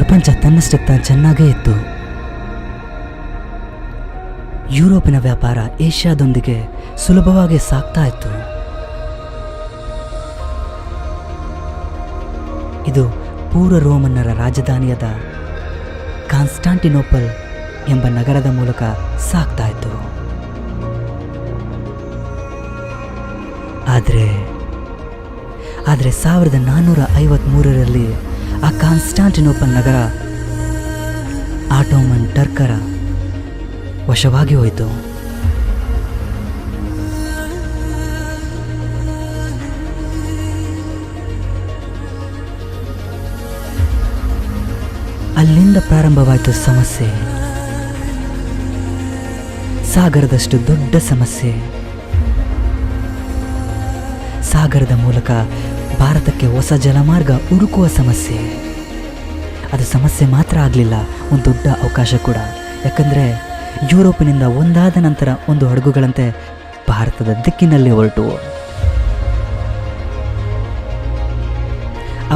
ಪ್ರಪಂಚ ತನ್ನಷ್ಟಕ್ಕೆ ತಾನು ಚೆನ್ನಾಗೇ ಇತ್ತು. ಯುರೋಪಿನ ವ್ಯಾಪಾರ ಏಷ್ಯಾದೊಂದಿಗೆ ಸುಲಭವಾಗಿ ಸಾಗ್ತಾ ಇತ್ತು. ಇದು ಪೂರ್ವ ರೋಮನ್ನರ ರಾಜಧಾನಿಯಾದ ಕಾನ್ಸ್ಟಾಂಟಿನೋಪಲ್ ಎಂಬ ನಗರದ ಮೂಲಕ ಸಾಗ್ತಾ ಇತ್ತು. ಆದರೆ 1453ರಲ್ಲಿ ಆ ಕಾನ್ಸ್ಟಾಂಟಿನೋಪಲ್ ನಗರ ಆಟೋಮನ್ ಟರ್ಕರ ವಶವಾಗಿ ಹೋಯಿತು. ಅಲ್ಲಿಂದ ಪ್ರಾರಂಭವಾಯಿತು ಸಮಸ್ಯೆ. ಸಾಗರದಷ್ಟು ದೊಡ್ಡ ಸಮಸ್ಯೆ. ಸಾಗರದ ಮೂಲಕ ಭಾರತಕ್ಕೆ ಹೊಸ ಜಲಮಾರ್ಗ ಹುಡುಕುವ ಸಮಸ್ಯೆ. ಅದು ಸಮಸ್ಯೆ ಮಾತ್ರ ಆಗಲಿಲ್ಲ, ಒಂದು ದೊಡ್ಡ ಅವಕಾಶ ಕೂಡ. ಯಾಕಂದರೆ ಯುರೋಪಿನಿಂದ ಒಂದಾದ ನಂತರ ಒಂದು ಹಡಗುಗಳಂತೆ ಭಾರತದ ದಿಕ್ಕಿನಲ್ಲಿ ಹೊರಟುವು.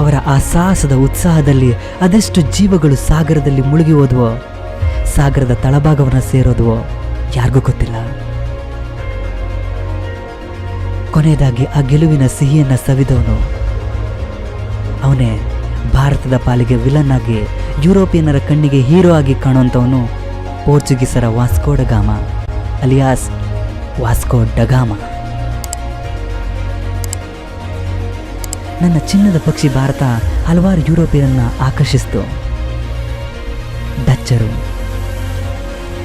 ಅವರ ಆ ಸಾಹಸದ ಉತ್ಸಾಹದಲ್ಲಿ ಅದೆಷ್ಟು ಜೀವಗಳು ಸಾಗರದಲ್ಲಿ ಮುಳುಗಿ ಹೋದವೋ, ಸಾಗರದ ತಳಭಾಗವನ್ನು ಸೇರೋದವೋ ಯಾರಿಗೂ ಗೊತ್ತಿಲ್ಲ. ಕೊನೆಯದಾಗಿ ಆ ಗೆಲುವಿನ ಸಿಹಿಯನ್ನು ಸವಿದವನು ಅವನೇ ಭಾರತದ ಪಾಲಿಗೆ ವಿಲನ್ ಆಗಿ, ಯುರೋಪಿಯನ್ನರ ಕಣ್ಣಿಗೆ ಹೀರೋ ಆಗಿ ಕಾಣುವಂಥವನು ಪೋರ್ಚುಗೀಸರ ವಾಸ್ಕೋ ಡ ಗಾಮ, ಅಲಿಯಾಸ್ ವಾಸ್ಕೋ ಡ ಗಾಮ. ನನ್ನ ಚಿನ್ನದ ಪಕ್ಷಿ ಭಾರತ ಹಲವಾರು ಯುರೋಪಿಯನ್ನ ಆಕರ್ಷಿಸಿತು. ಡಚ್ಚರು,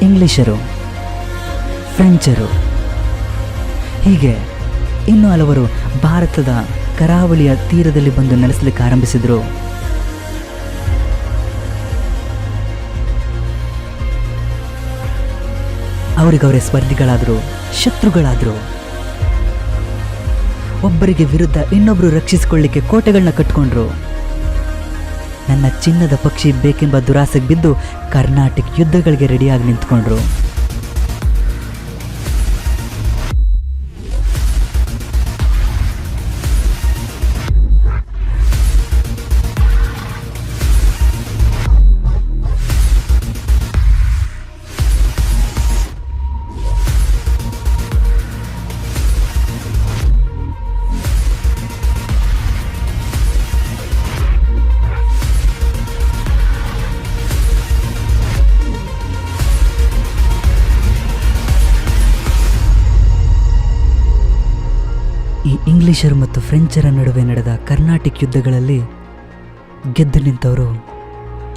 ಇಂಗ್ಲಿಷರು, ಫ್ರೆಂಚರು, ಹೀಗೆ ಇನ್ನೂ ಹಲವರು ಭಾರತದ ಕರಾವಳಿಯ ತೀರದಲ್ಲಿ ಬಂದು ನೆಲೆಸಲಿಕ್ಕೆ ಆರಂಭಿಸಿದರು. ಅವರಿಗವರೇ ಸ್ಪರ್ಧಿಗಳಾದರು, ಶತ್ರುಗಳಾದರು. ಒಬ್ಬರಿಗೆ ವಿರುದ್ಧ ಇನ್ನೊಬ್ಬರು ರಕ್ಷಿಸಿಕೊಳ್ಳಿಕ್ಕೆ ಕೋಟೆಗಳನ್ನ ಕಟ್ಟಿಕೊಂಡ್ರು. ನನ್ನ ಚಿನ್ನದ ಪಕ್ಷಿ ಬೇಕೆಂಬ ದುರಾಸೆಗೆ ಬಿದ್ದು ಕರ್ನಾಟಕ ಯುದ್ಧಗಳಿಗೆ ರೆಡಿಯಾಗಿ ನಿಂತ್ಕೊಂಡ್ರು. ಈ ಇಂಗ್ಲಿಷರು ಮತ್ತು ಫ್ರೆಂಚರ ನಡುವೆ ನಡೆದ ಕರ್ನಾಟಕ ಯುದ್ಧಗಳಲ್ಲಿ ಗೆದ್ದು ನಿಂತವರು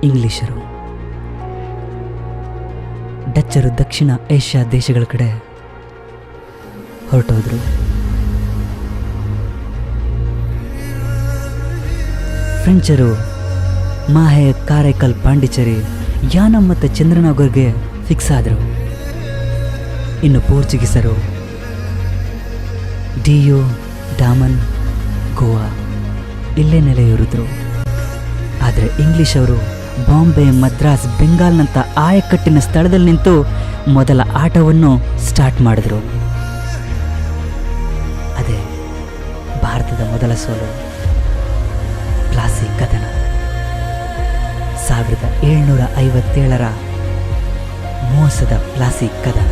ಇಂಗ್ಲಿಷರು. ಡಚ್ಚರು ದಕ್ಷಿಣ ಏಷ್ಯಾ ದೇಶಗಳ ಕಡೆ ಹೊರಟೋದ್ರು. ಫ್ರೆಂಚರು ಮಾಹೆ, ಕಾರೈಕಲ್, ಪಾಂಡಿಚೇರಿ, ಯಾನಂ ಮತ್ತು ಚಂದ್ರನಗರ್ಗೆ ಫಿಕ್ಸ್ ಆದರು. ಇನ್ನು ಪೋರ್ಚುಗೀಸರು ಡಿಯೋ, ಡಾಮನ್, ಗೋವಾ ಇಲ್ಲೇ ನೆಲೆಯೂರಿದ್ರು. ಆದರೆ ಇಂಗ್ಲಿಷ್ ಅವರು ಬಾಂಬೆ, ಮದ್ರಾಸ್, ಬೆಂಗಾಲ್ನಂಥ ಆಯಕಟ್ಟಿನ ಸ್ಥಳದಲ್ಲಿ ನಿಂತು ಮೊದಲ ಆಟವನ್ನು ಸ್ಟಾರ್ಟ್ ಮಾಡಿದ್ರು. ಅದೇ ಭಾರತದ ಮೊದಲ ಸೋಲು, ಪ್ಲಾಸಿ ಕದನ. 1757ರ ಮೋಸದ ಪ್ಲಾಸಿ ಕದನ.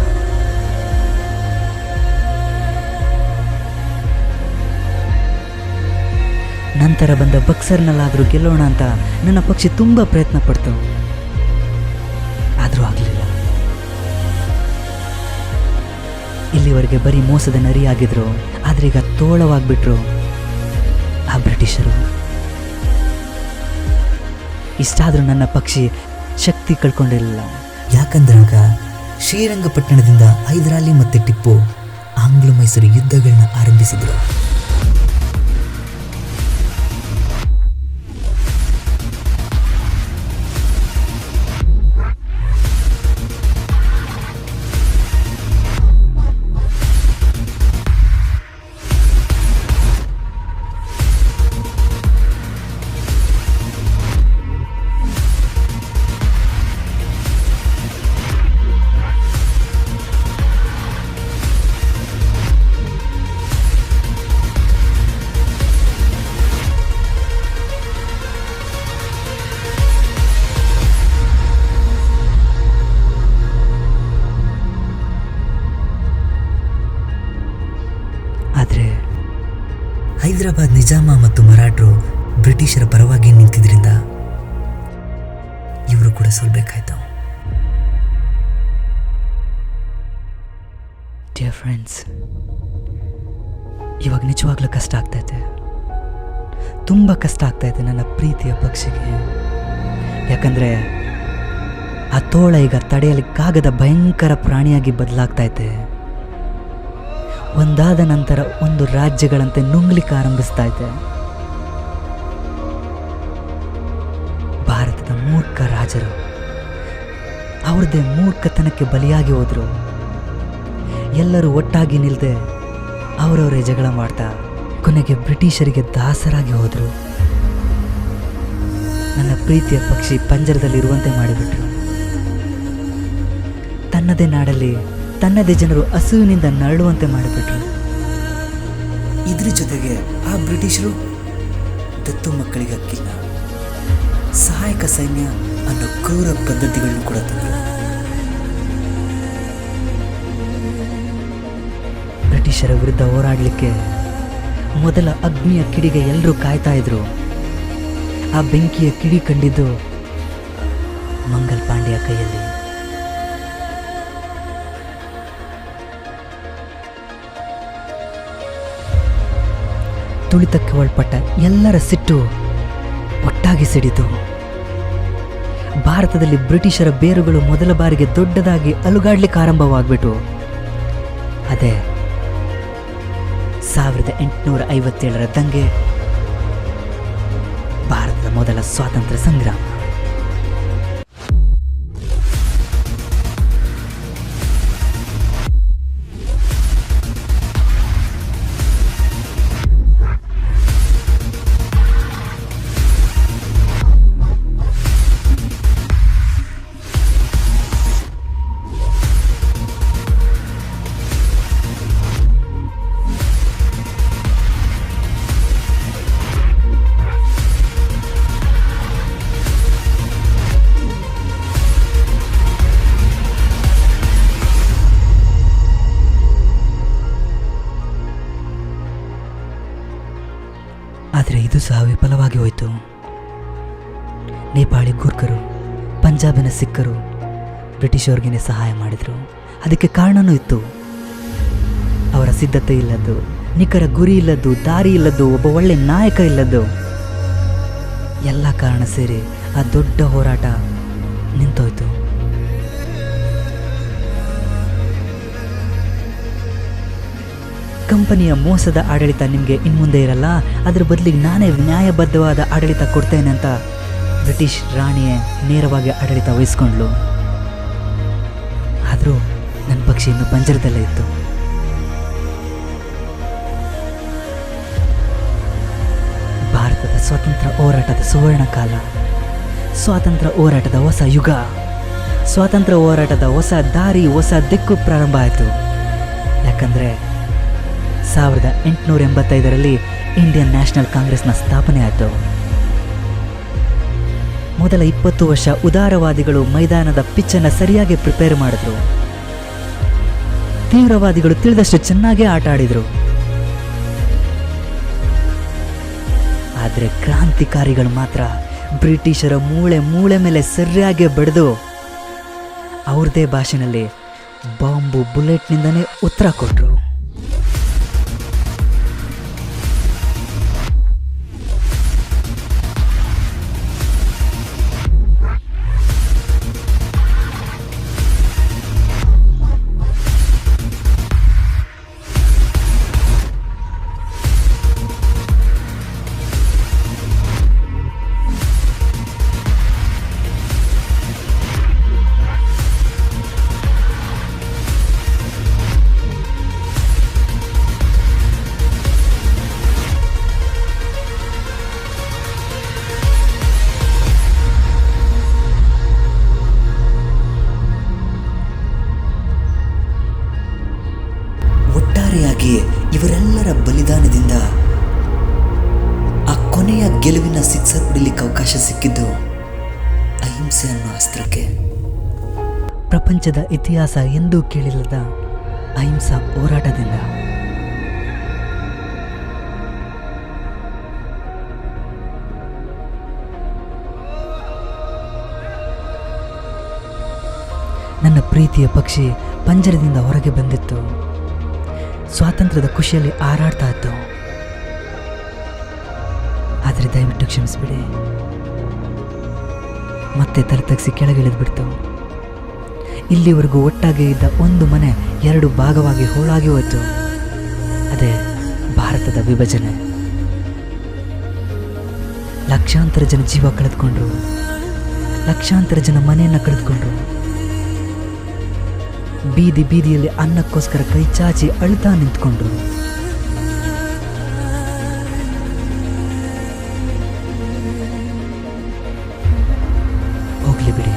ನಂತರ ಬಂದ ಬಕ್ಸರ್ನಲ್ಲಾದರೂ ಗೆಲ್ಲೋಣ ಅಂತ ನನ್ನ ಪಕ್ಷಿ ತುಂಬ ಪ್ರಯತ್ನ ಪಡ್ತು. ಆದರೂ ಆಗಲಿಲ್ಲ. ಇಲ್ಲಿವರೆಗೆ ಬರೀ ಮೋಸದ ನರಿಯಾಗಿದ್ರು, ಆದರೆ ಈಗ ತೋಳವಾಗ್ಬಿಟ್ರು ಆ ಬ್ರಿಟಿಷರು. ಇಷ್ಟಾದರೂ ನನ್ನ ಪಕ್ಷಿ ಶಕ್ತಿ ಕಳ್ಕೊಂಡಿರಲಿಲ್ಲ. ಯಾಕಂದ್ರಾಗ ಶ್ರೀರಂಗಪಟ್ಟಣದಿಂದ ಹೈದರಾಲಿ ಮತ್ತು ಟಿಪ್ಪು ಆಂಗ್ಲ ಮೈಸೂರು ಯುದ್ಧಗಳನ್ನ ಆರಂಭಿಸಿದ್ರು. ಹೈದರಾಬಾದ್ ನಿಜಾಮ ಮತ್ತು ಮರಾಠರು ಬ್ರಿಟಿಷರ ಪರವಾಗಿ ನಿಂತಿದ್ರಿಂದ ಇವರು ಕೂಡ ಸೋಲ್ಬೇಕಾಯ್ತು. ಡಿಯರ್ ಫ್ರೆಂಡ್ಸ್, ಇವಾಗ ನಿಜವಾಗ್ಲೂ ಕಷ್ಟ ಆಗ್ತೈತೆ, ತುಂಬ ಕಷ್ಟ ಆಗ್ತೈತೆ ನನ್ನ ಪ್ರೀತಿಯ ಪಕ್ಷಿಗೆ. ಯಾಕಂದರೆ ಆ ತೋಳ ಈಗ ತಡೆಯಲಿಕ್ಕಾಗದ ಭಯಂಕರ ಪ್ರಾಣಿಯಾಗಿ ಬದಲಾಗ್ತೈತೆ. ಒಂದಾದ ನಂತರ ಒಂದು ರಾಜ್ಯಗಳಂತೆ ನುಂಗ್ಲಿಕ್ಕೆ ಆರಂಭಿಸ್ತೈತೆ. ಭಾರತದ ಮೂರ್ಖ ರಾಜರು ಅವ್ರದ್ದೇ ಮೂರ್ಖತನಕ್ಕೆ ಬಲಿಯಾಗಿ ಹೋದ್ರು. ಎಲ್ಲರೂ ಒಟ್ಟಾಗಿ ನಿಲ್ಲದೆ ಅವರವರೇ ಜಗಳ ಮಾಡ್ತಾ ಕೊನೆಗೆ ಬ್ರಿಟಿಷರಿಗೆ ದಾಸರಾಗಿ ಹೋದರು. ನನ್ನ ಪ್ರೀತಿಯ ಪಕ್ಷಿ ಪಂಜರದಲ್ಲಿರುವಂತೆ ಮಾಡಿಬಿಟ್ರು. ತನ್ನದೇ ನಾಡಲ್ಲಿ ತನ್ನದೇ ಜನರು ಹಸುವಿನಿಂದ ನರಳುವಂತೆ ಮಾಡಿಬಿಟ್ರು. ಇದ್ರ ಜೊತೆಗೆ ಆ ಬ್ರಿಟಿಷರು ದತ್ತು ಮಕ್ಕಳಿಗೆ ಅಕ್ಕಿಲ್ಲ, ಸಹಾಯಕ ಸೈನ್ಯ ಅನ್ನೋ ಕ್ರೂರ ಪದ್ಧತಿಗಳನ್ನು ಕೂಡ ತಂದರು. ಬ್ರಿಟಿಷರ ವಿರುದ್ಧ ಹೋರಾಡಲಿಕ್ಕೆ ಮೊದಲ ಅಗ್ನಿಯ ಕಿಡಿಗೆ ಎಲ್ಲರೂ ಕಾಯ್ತಾ ಇದ್ರು. ಆ ಬೆಂಕಿಯ ಕಿಡಿ ಕಂಡಿದ್ದು ಮಂಗಲ್ ಪಾಂಡ್ಯ ಕೈಯಲ್ಲಿ. ತುಳಿತಕ್ಕೆ ಒಳಪಟ್ಟ ಎಲ್ಲರ ಸಿಟ್ಟು ಒಟ್ಟಾಗಿ ಸಿಡಿತು. ಭಾರತದಲ್ಲಿ ಬ್ರಿಟಿಷರ ಬೇರುಗಳು ಮೊದಲ ಬಾರಿಗೆ ದೊಡ್ಡದಾಗಿ ಅಲುಗಾಡ್ಲಿಕ್ಕೆ ಆರಂಭವಾಗ್ಬಿಟ್ಟು ಅದೇ 1857ರ ದಂಗೆ, ಭಾರತದ ಮೊದಲ ಸ್ವಾತಂತ್ರ್ಯ ಸಂಗ್ರಾಮ. ಆದರೆ ಇದು ಸಹ ವಿಫಲವಾಗಿ ಹೋಯಿತು. ನೇಪಾಳಿ ಗೂರ್ಖರು, ಪಂಜಾಬಿನ ಸಿಖ್ಖರು ಬ್ರಿಟಿಷವ್ರಿಗೇನೆ ಸಹಾಯ ಮಾಡಿದರು. ಅದಕ್ಕೆ ಕಾರಣನೂ ಇತ್ತು. ಅವರ ಸಿದ್ಧತೆ ಇಲ್ಲದ್ದು, ನಿಖರ ಗುರಿ ಇಲ್ಲದ್ದು, ದಾರಿ ಇಲ್ಲದ್ದು, ಒಬ್ಬ ಒಳ್ಳೆ ನಾಯಕ ಇಲ್ಲದ್ದು, ಎಲ್ಲ ಕಾರಣ ಸೇರಿ ಆ ದೊಡ್ಡ ಹೋರಾಟ ನಿಂತೋಯ್ತು. ಕಂಪನಿಯ ಮೋಸದ ಆಡಳಿತ ನಿಮಗೆ ಇನ್ಮುಂದೆ ಇರಲ್ಲ, ಅದರ ಬದಲಿಗೆ ನಾನೇ ನ್ಯಾಯಬದ್ಧವಾದ ಆಡಳಿತ ಕೊಡ್ತೇನೆ ಅಂತ ಬ್ರಿಟಿಷ್ ರಾಣಿಯೇ ನೇರವಾಗಿ ಆಡಳಿತ ವಹಿಸ್ಕೊಂಡ್ಲು. ಆದರೂ ನನ್ನ ಪಕ್ಷಿ ಇನ್ನು ಪಂಜರದಲ್ಲೇ ಇತ್ತು. ಭಾರತದ ಸ್ವಾತಂತ್ರ್ಯ ಹೋರಾಟದ ಸುವರ್ಣ ಕಾಲ, ಸ್ವಾತಂತ್ರ್ಯ ಹೋರಾಟದ ಹೊಸ ಯುಗ, ಸ್ವಾತಂತ್ರ್ಯ ಹೋರಾಟದ ಹೊಸ ದಾರಿ, ಹೊಸ ದಿಕ್ಕು ಪ್ರಾರಂಭ ಆಯಿತು. ಯಾಕಂದರೆ 1885ರಲ್ಲಿ ಇಂಡಿಯನ್ ನ್ಯಾಷನಲ್ ಕಾಂಗ್ರೆಸ್ನ ಸ್ಥಾಪನೆ ಆಯಿತು. ಮೊದಲ 20 ವರ್ಷ ಉದಾರವಾದಿಗಳು ಮೈದಾನದ ಪಿಚ್ಚನ್ನು ಸರಿಯಾಗಿ ಪ್ರಿಪೇರ್ ಮಾಡಿದ್ರು. ತೀವ್ರವಾದಿಗಳು ತಿಳಿದಷ್ಟು ಚೆನ್ನಾಗೇ ಆಟ ಆಡಿದ್ರು. ಆದರೆ ಕ್ರಾಂತಿಕಾರಿಗಳು ಮಾತ್ರ ಬ್ರಿಟಿಷರ ಮೂಳೆ ಮೂಳೆ ಮೇಲೆ ಸರಿಯಾಗಿ ಬಡಿದು ಅವ್ರದೇ ಭಾಷೆನಲ್ಲಿ ಬಾಂಬು ಬುಲೆಟ್ನಿಂದನೇ ಉತ್ತರ ಕೊಟ್ಟರು. ಇವರೆಲ್ಲರ ಬಲಿದಾನದಿಂದ ಆ ಕೊನೆಯ ಗೆಲುವಿನ ಸಿಕ್ಸರ್ ಹೊಡಿಲಿಕ್ಕೆ ಅವಕಾಶ ಸಿಕ್ಕಿದ್ದು ಅಹಿಂಸೆ ಅನ್ನೋ ಅಸ್ತ್ರಕ್ಕೆ. ಪ್ರಪಂಚದ ಇತಿಹಾಸ ಎಂದೂ ಕೇಳಿಲ್ಲದ ಅಹಿಂಸಾ ಹೋರಾಟದಿಂದ ಪ್ರೀತಿಯ ಪಕ್ಷಿ ಪಂಜರದಿಂದ ಹೊರಗೆ ಬಂದಿತ್ತು. ಸ್ವಾತಂತ್ರ್ಯದ ಖುಷಿಯಲ್ಲಿ ಹಾರಾಡ್ತಾ ಇತ್ತು. ಆದರೆ ದಯವಿಟ್ಟು ಕ್ಷಮಿಸ್ಬಿಡಿ. ಮತ್ತೆ ತಲೆ ತಗ್ಸಿ ಕೆಳಗಿಳಿದು ಬಿಡ್ತು. ಇಲ್ಲಿವರೆಗೂ ಒಟ್ಟಾಗಿ ಇದ್ದ ಒಂದು ಮನೆ 2 ಭಾಗವಾಗಿ ಹೋಳಾಗಿ ಹೋಯ್ತು. ಅದೇ ಭಾರತದ ವಿಭಜನೆ. ಲಕ್ಷಾಂತರ ಜನ ಜೀವ ಕಳೆದುಕೊಂಡ್ರು. ಲಕ್ಷಾಂತರ ಜನ ಮನೆಯನ್ನು ಕಳೆದುಕೊಂಡ್ರು. ಬೀದಿ ಬೀದಿಯಲ್ಲಿ ಅನ್ನಕ್ಕೋಸ್ಕರ ಕೈ ಚಾಚಿ ಅಳ್ತಾ ನಿಂತ್ಕೊಂಡ್ರು. ಹೋಗ್ಲಿ ಬಿಡಿ.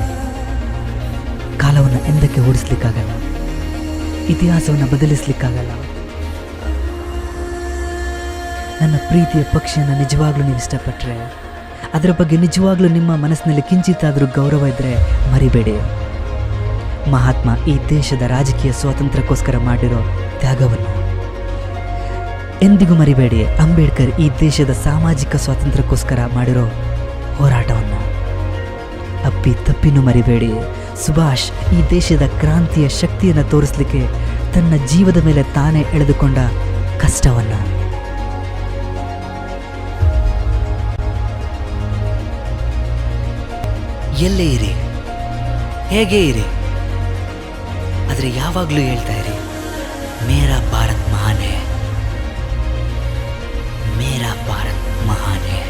ಕಾಲವನ್ನು ಎಂದಕ್ಕೆ ಓಡಿಸ್ಲಿಕ್ಕಾಗಲ್ಲ. ಇತಿಹಾಸವನ್ನು ಬದಲಿಸ್ಲಿಕ್ಕಾಗಲ್ಲ. ನನ್ನ ಪ್ರೀತಿಯ ಪಕ್ಷಿಯನ್ನು ನಿಜವಾಗ್ಲೂ ನೀವು ಇಷ್ಟಪಟ್ಟರೆ, ಅದರ ಬಗ್ಗೆ ನಿಜವಾಗ್ಲೂ ನಿಮ್ಮ ಮನಸ್ಸಿನಲ್ಲಿ ಕಿಂಚಿತ್ತಾದರೂ ಗೌರವ ಇದ್ದರೆ ಮರಿಬೇಡಿ. ಮಹಾತ್ಮ ಈ ದೇಶದ ರಾಜಕೀಯ ಸ್ವಾತಂತ್ರ್ಯಕ್ಕೋಸ್ಕರ ಮಾಡಿರೋ ತ್ಯಾಗವನ್ನು ಎಂದಿಗೂ ಮರಿಬೇಡಿ. ಅಂಬೇಡ್ಕರ್ ಈ ದೇಶದ ಸಾಮಾಜಿಕ ಸ್ವಾತಂತ್ರ್ಯಕ್ಕೋಸ್ಕರ ಮಾಡಿರೋ ಹೋರಾಟವನ್ನು ಅಪ್ಪಿ ತಪ್ಪಿನೂ ಮರಿಬೇಡಿ. ಸುಭಾಷ್ ಈ ದೇಶದ ಕ್ರಾಂತಿಯ ಶಕ್ತಿಯನ್ನು ತೋರಿಸಲಿಕ್ಕೆ ತನ್ನ ಜೀವದ ಮೇಲೆ ತಾನೇ ಎಳೆದುಕೊಂಡ ಕಷ್ಟವನ್ನು. ಎಲ್ಲೇ ಇರಿ, ಹೇಗೆ ಇರಿ, ಆದರೆ ಯಾವಾಗಲೂ ಹೇಳ್ತಾ ಇರಿ, ಮೇರಾ ಭಾರತ್ ಮಹಾನ್ ಹೈ, ಮೇರಾ ಭಾರತ್ ಮಹಾನ್ ಹೈ.